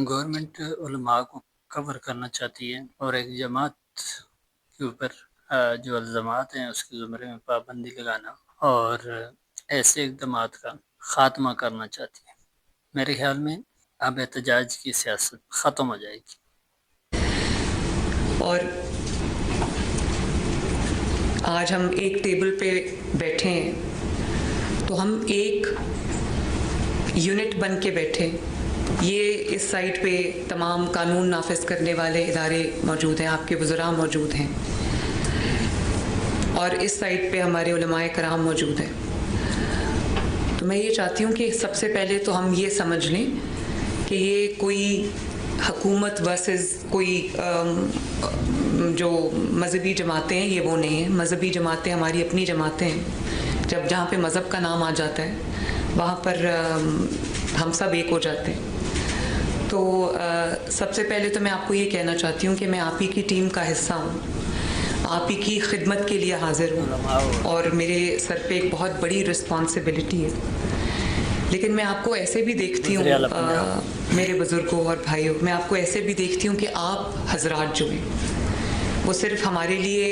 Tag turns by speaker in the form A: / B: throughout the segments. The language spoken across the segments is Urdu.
A: گورنمنٹ علماء کو کور کرنا چاہتی ہے اور ایک جماعت کے اوپر جو الزامات ہیں اس کے زمرے میں پابندی لگانا اور ایسے اقدامات کا خاتمہ کرنا چاہتی ہے. میرے خیال میں اب احتجاج کی سیاست ختم ہو جائے گی.
B: اور آج ہم ایک ٹیبل پہ بیٹھے ہیں تو ہم ایک یونٹ بن کے بیٹھے. یہ اس سائٹ پہ تمام قانون نافذ کرنے والے ادارے موجود ہیں، آپ کے وزراء موجود ہیں، اور اس سائٹ پہ ہمارے علماء کرام موجود ہیں. تو میں یہ چاہتی ہوں کہ سب سے پہلے تو ہم یہ سمجھ لیں کہ یہ کوئی حکومت ورسز کوئی جو مذہبی جماعتیں ہیں یہ وہ نہیں ہیں. مذہبی جماعتیں ہماری اپنی جماعتیں ہیں. جہاں پہ مذہب کا نام آ جاتا ہے وہاں پر ہم سب ایک ہو جاتے ہیں. تو سب سے پہلے تو میں آپ کو یہ کہنا چاہتی ہوں کہ میں آپ ہی کی ٹیم کا حصہ ہوں، آپ ہی کی خدمت کے لیے حاضر ہوں، اور میرے سر پہ ایک بہت بڑی رسپانسبلٹی ہے. لیکن میں آپ کو ایسے بھی دیکھتی ہوں میرے بزرگوں اور بھائیوں، میں آپ کو ایسے بھی دیکھتی ہوں کہ آپ حضرات جو ہیں وہ صرف ہمارے لیے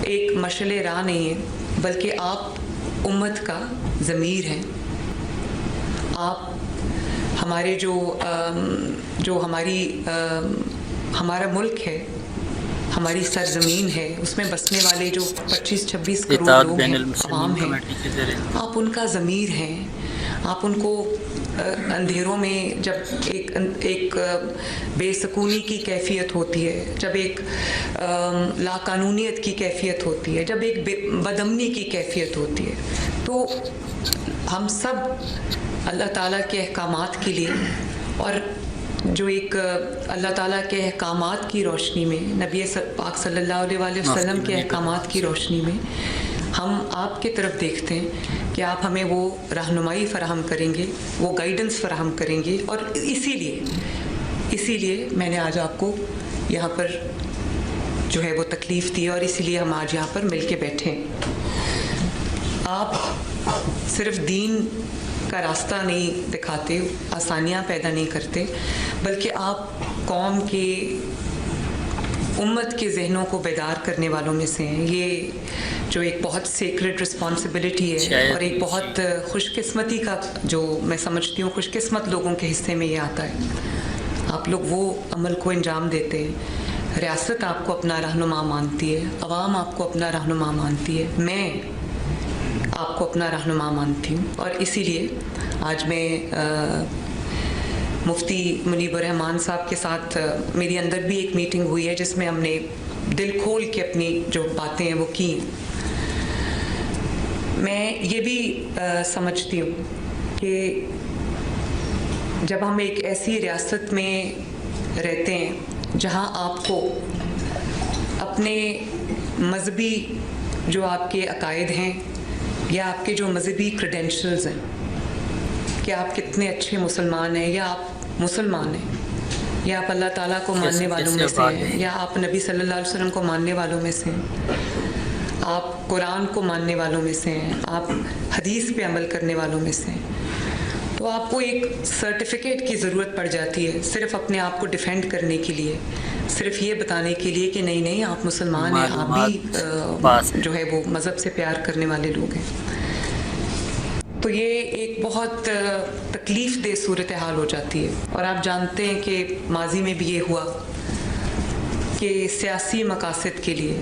B: ایک مشعل راہ نہیں ہے، بلکہ آپ امت کا ضمیر ہیں. آپ ہمارے جو ہمارا ملک ہے، ہماری سرزمین ہے، اس میں بسنے والے جو 25-26 کروڑ لوگ ہیں، عوام ہیں، آپ ان کا ضمیر ہیں. آپ ان کو اندھیروں میں جب ایک بے سکونی کی کیفیت ہوتی ہے، جب ایک لاقانونیت کی کیفیت ہوتی ہے، جب ایک بدامنی کی کیفیت ہوتی ہے، تو ہم سب اللہ تعالیٰ کے احکامات کے لیے، اور جو ایک اللہ تعالیٰ کے احکامات کی روشنی میں، نبی پاک صلی اللہ علیہ وسلم کے احکامات کی روشنی میں ہم آپ کی طرف دیکھتے ہیں کہ آپ ہمیں وہ رہنمائی فراہم کریں گے، وہ گائیڈنس فراہم کریں گے. اور اسی لیے میں نے آج آپ کو یہاں پر جو ہے وہ تکلیف دی، اور اسی لیے ہم آج یہاں پر مل کے بیٹھے ہیں. آپ صرف دین کا راستہ نہیں دکھاتے، آسانیاں پیدا نہیں کرتے، بلکہ آپ قوم کے، امت کے ذہنوں کو بیدار کرنے والوں میں سے ہیں. یہ جو ایک بہت سیکرڈ رسپانسبلٹی ہے، اور ایک بہت خوش قسمتی کا، جو میں سمجھتی ہوں خوش قسمت لوگوں کے حصے میں یہ آتا ہے. آپ لوگ وہ عمل کو انجام دیتے ہیں. ریاست آپ کو اپنا رہنما مانتی ہے، عوام آپ کو اپنا رہنما مانتی ہے، میں آپ کو اپنا رہنما مانتی ہوں. اور اسی لیے آج میں مفتی منیب الرحمان صاحب کے ساتھ میری اندر بھی ایک میٹنگ ہوئی ہے جس میں ہم نے دل کھول کے اپنی جو باتیں ہیں وہ کی. میں یہ بھی سمجھتی ہوں کہ جب ہم ایک ایسی ریاست میں رہتے ہیں جہاں آپ کو اپنے مذہبی جو آپ کے عقائد ہیں یا آپ کے جو مذہبی کریڈینشلز ہیں کہ آپ کتنے اچھے مسلمان ہیں، یا آپ مسلمان ہیں، یا آپ اللہ تعالیٰ کو ماننے والوں میں سے ہیں، یا آپ نبی صلی اللہ علیہ وسلم کو ماننے والوں میں سے ہیں، آپ قرآن کو ماننے والوں میں سے ہیں، آپ حدیث پہ عمل کرنے والوں میں سے ہیں، تو آپ کو ایک سرٹیفکیٹ کی ضرورت پڑ جاتی ہے صرف اپنے آپ کو ڈیفینڈ کرنے کے لیے، صرف یہ بتانے کے لیے کہ نہیں آپ مسلمان ہیں، آپ بھی جو ہے وہ مذہب سے پیار کرنے والے لوگ ہیں. تو یہ ایک بہت تکلیف دہ صورتحال ہو جاتی ہے. اور آپ جانتے ہیں کہ ماضی میں بھی یہ ہوا کہ سیاسی مقاصد کے لیے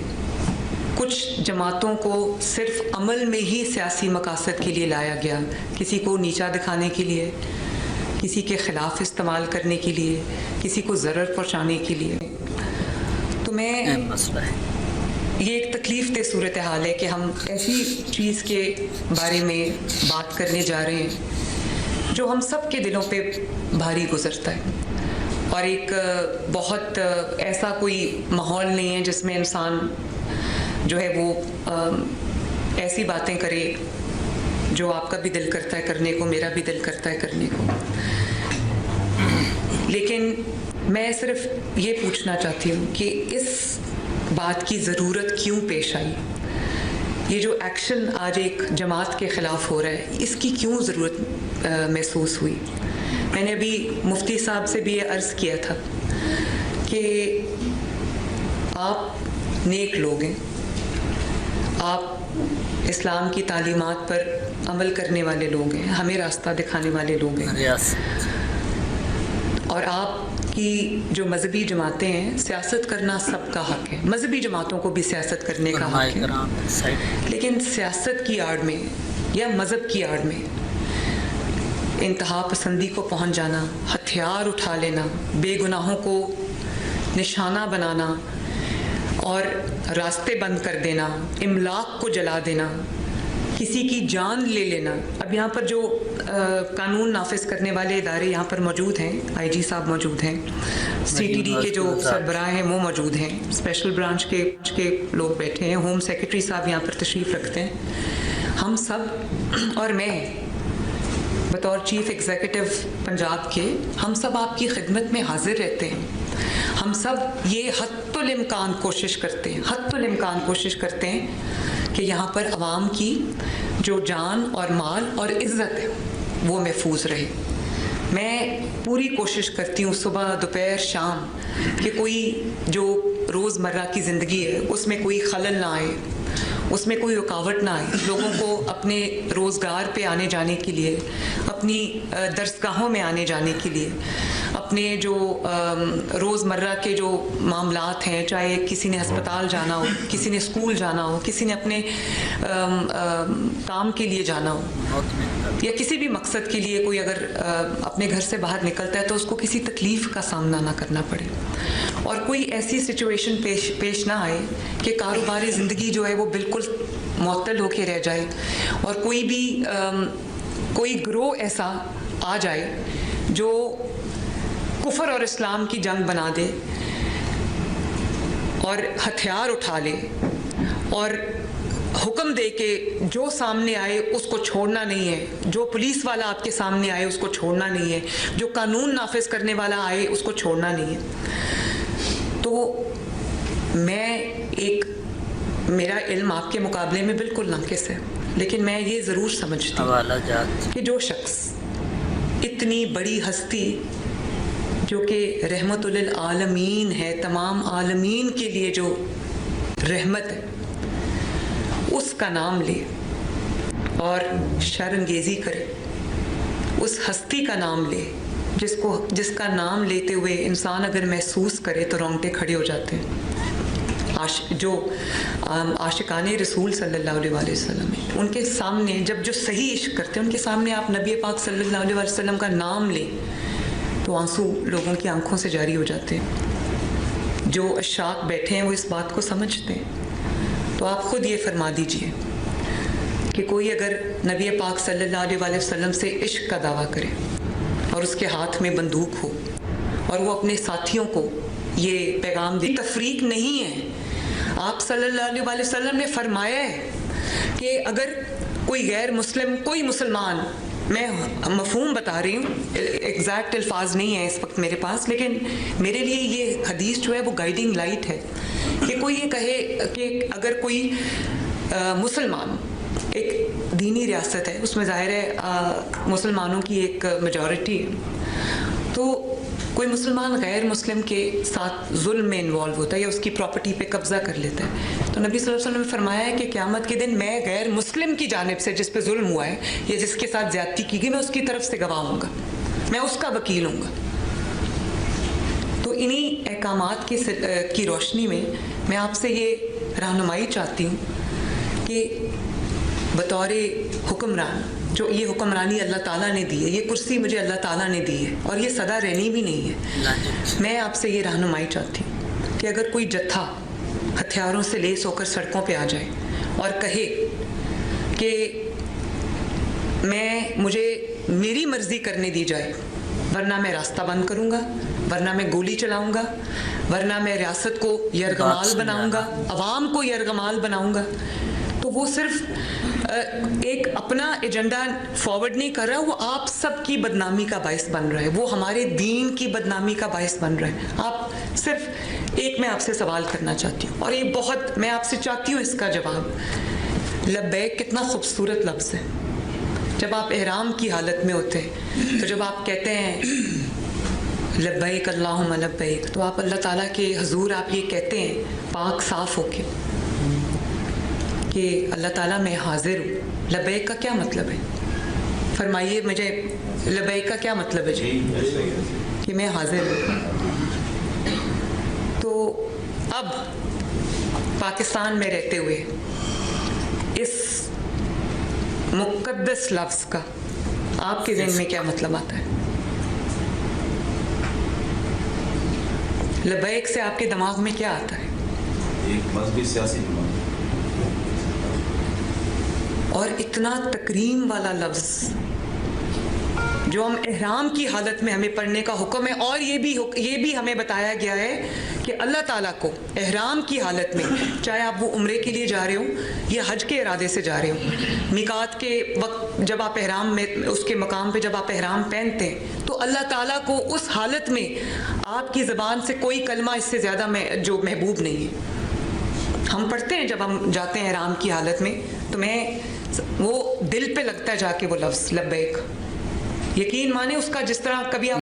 B: کچھ جماعتوں کو صرف عمل میں ہی سیاسی مقاصد کے لیے لایا گیا، کسی کو نیچا دکھانے کے لیے، کسی کے خلاف استعمال کرنے کے لیے، کسی کو ضرر پہنچانے کے لیے. تو یہ ایک تکلیف دہ صورتحال ہے کہ ہم ایسی چیز کے بارے میں بات کرنے جا رہے ہیں جو ہم سب کے دلوں پہ بھاری گزرتا ہے، اور ایک بہت ایسا کوئی ماحول نہیں ہے جس میں انسان جو ہے وہ ایسی باتیں کرے جو آپ کا بھی دل کرتا ہے کرنے کو، میرا بھی دل کرتا ہے کرنے کو. لیکن میں صرف یہ پوچھنا چاہتی ہوں کہ اس بات کی ضرورت کیوں پیش آئی؟ یہ جو ایکشن آج ایک جماعت کے خلاف ہو رہا ہے، اس کی کیوں ضرورت محسوس ہوئی؟ میں نے ابھی مفتی صاحب سے بھی یہ عرض کیا تھا کہ آپ نیک لوگ ہیں، آپ اسلام کی تعلیمات پر عمل کرنے والے لوگ ہیں، ہمیں راستہ دکھانے والے لوگ ہیں، اور آپ کی جو مذہبی جماعتیں ہیں، سیاست کرنا سب کا حق ہے، مذہبی جماعتوں کو بھی سیاست کرنے کا حق ہے، لیکن سیاست کی آڑ میں یا مذہب کی آڑ میں انتہا پسندی کو پہنچ جانا، ہتھیار اٹھا لینا، بے گناہوں کو نشانہ بنانا اور راستے بند کر دینا، املاک کو جلا دینا، کسی کی جان لے لینا۔ اب یہاں پر جو قانون نافذ کرنے والے ادارے یہاں پر موجود ہیں، آئی جی صاحب موجود ہیں، سی ٹی ڈی کے جو سربراہ ہیں وہ موجود ہیں، اسپیشل برانچ کے لوگ بیٹھے ہیں، ہوم سیکرٹری صاحب یہاں پر تشریف رکھتے ہیں، ہم سب اور میں بطور چیف ایگزیکٹو پنجاب کے، ہم سب آپ کی خدمت میں حاضر رہتے ہیں۔ ہم سب یہ حتی الامکان کوشش کرتے ہیں کہ یہاں پر عوام کی جو جان اور مال اور عزت ہے وہ محفوظ رہے۔ میں پوری کوشش کرتی ہوں صبح دوپہر شام کہ کوئی جو روزمرہ کی زندگی ہے اس میں کوئی خلل نہ آئے، اس میں کوئی رکاوٹ نہ آئے، لوگوں کو اپنے روزگار پہ آنے جانے کے لیے، اپنی درسگاہوں میں آنے جانے کے لیے، اپنے جو روزمرہ کے جو معاملات ہیں، چاہے کسی نے ہسپتال جانا ہو، کسی نے اسکول جانا ہو، کسی نے اپنے کام کے لیے جانا ہو، یا کسی بھی مقصد کے لیے کوئی اگر اپنے گھر سے باہر نکلتا ہے تو اس کو کسی تکلیف کا سامنا نہ کرنا پڑے، اور کوئی ایسی سچویشن پیش نہ آئے کہ کاروباری زندگی جو ہے وہ بالکل معطل ہو کے رہ جائے، اور کوئی گروہ ایسا آ جائے جو کفر اور اسلام کی جنگ بنا دے اور ہتھیار اٹھا لے اور حکم دے کہ جو سامنے آئے اس کو چھوڑنا نہیں ہے، جو پولیس والا آپ کے سامنے آئے اس کو چھوڑنا نہیں ہے، جو قانون نافذ کرنے والا آئے اس کو چھوڑنا نہیں ہے۔ تو میرا علم آپ کے مقابلے میں بالکل ناقص ہے، لیکن میں یہ ضرور سمجھتی ہوں کہ جو شخص اتنی بڑی ہستی جو کہ رحمت للعالمین ہے، تمام عالمین کے لیے جو رحمت ہے، اس کا نام لے اور شر انگیزی کرے، اس ہستی کا نام لے جس کا نام لیتے ہوئے انسان اگر محسوس کرے تو رونگٹے کھڑے ہو جاتے ہیں، جو عاشقان رسول صلی اللہ علیہ وسلم ہیں، ان کے سامنے جب جو صحیح عشق کرتے ہیں ان کے سامنے آپ نبی پاک صلی اللہ علیہ وسلم کا نام لیں تو آنسو لوگوں کی آنکھوں سے جاری ہو جاتے ہیں۔ جو عشاق بیٹھے ہیں وہ اس بات کو سمجھتے ہیں۔ تو آپ خود یہ فرما دیجئے کہ کوئی اگر نبی پاک صلی اللہ علیہ وسلم سے عشق کا دعویٰ کرے اور اس کے ہاتھ میں بندوق ہو اور وہ اپنے ساتھیوں کو یہ پیغام دے، تفریق نہیں ہے۔ آپ صلی اللہ علیہ وسلم نے فرمایا ہے کہ اگر کوئی غیر مسلم، کوئی مسلمان، میں مفہوم بتا رہی ہوں، ایگزیکٹ الفاظ نہیں ہیں اس وقت میرے پاس، لیکن میرے لیے یہ حدیث جو ہے وہ گائیڈنگ لائٹ ہے کہ کوئی یہ کہے کہ اگر کوئی مسلمان، ایک دینی ریاست ہے، اس میں ظاہر ہے مسلمانوں کی ایک میجورٹی ہے، تو کوئی مسلمان غیر مسلم کے ساتھ ظلم میں انوالو ہوتا ہے یا اس کی پراپرٹی پہ قبضہ کر لیتا ہے، تو نبی صلی اللہ علیہ وسلم نے فرمایا ہے کہ قیامت کے دن میں غیر مسلم کی جانب سے جس پہ ظلم ہوا ہے یا جس کے ساتھ زیادتی کی گئی، میں اس کی طرف سے گواہ ہوں گا، میں اس کا وکیل ہوں گا۔ تو انہی احکامات کی روشنی میں آپ سے یہ رہنمائی چاہتی ہوں کہ بطور حکمران، جو یہ حکمرانی اللہ تعالیٰ نے دی ہے، یہ کرسی مجھے اللہ تعالیٰ نے دی ہے اور یہ سدا رہنی بھی نہیں ہے، میں آپ سے یہ رہنمائی چاہتی ہوں کہ اگر کوئی جتھا ہتھیاروں سے لیس ہو کر سڑکوں پہ آ جائے اور کہے کہ مجھے میری مرضی کرنے دی جائے، ورنہ میں راستہ بند کروں گا، ورنہ میں گولی چلاؤں گا، ورنہ میں ریاست کو یرغمال بناؤں گا، عوام کو یرغمال بناؤں گا، تو وہ صرف ایک اپنا ایجنڈا فارورڈ نہیں کر رہا، وہ آپ سب کی بدنامی کا باعث بن رہا ہے، وہ ہمارے دین کی بدنامی کا باعث بن رہا ہے۔ آپ صرف ایک میں آپ سے سوال کرنا چاہتی ہوں، اور یہ میں آپ سے چاہتی ہوں اس کا جواب۔ لبیک کتنا خوبصورت لفظ ہے، جب آپ احرام کی حالت میں ہوتے ہیں تو جب آپ کہتے ہیں لبیک اللہم لبیک، تو آپ اللہ تعالیٰ کے حضور آپ یہ کہتے ہیں پاک صاف ہو کے کہ اللہ تعالیٰ میں حاضر ہوں۔ لبیک کا کیا مطلب ہے؟ فرمائیے مجھے، لبیک کا کیا مطلب ہے جی؟ کہ میں حاضر ہوں۔ تو اب پاکستان میں رہتے ہوئے اس مقدس لفظ کا آپ کے ذہن میں کیا مطلب آتا ہے؟ لبیک سے آپ کے دماغ میں کیا آتا ہے؟
C: ایک مذہبی سیاسی دماغ،
B: اور اتنا تکریم والا لفظ جو ہم احرام کی حالت میں ہمیں پڑھنے کا حکم ہے، اور یہ بھی ہمیں بتایا گیا ہے کہ اللہ تعالیٰ کو احرام کی حالت میں، چاہے آپ وہ عمرے کے لیے جا رہے ہوں یا حج کے ارادے سے جا رہے ہوں، میقات کے وقت جب آپ احرام میں اس کے مقام پہ جب آپ احرام پہنتے ہیں تو اللہ تعالیٰ کو اس حالت میں آپ کی زبان سے کوئی کلمہ اس سے زیادہ جو محبوب نہیں ہے۔ ہم پڑھتے ہیں جب ہم جاتے ہیں احرام کی حالت میں تو وہ دل پہ لگتا ہے جا کے وہ لفظ لبیک، یقین مانے اس کا جس طرح کبھی آپ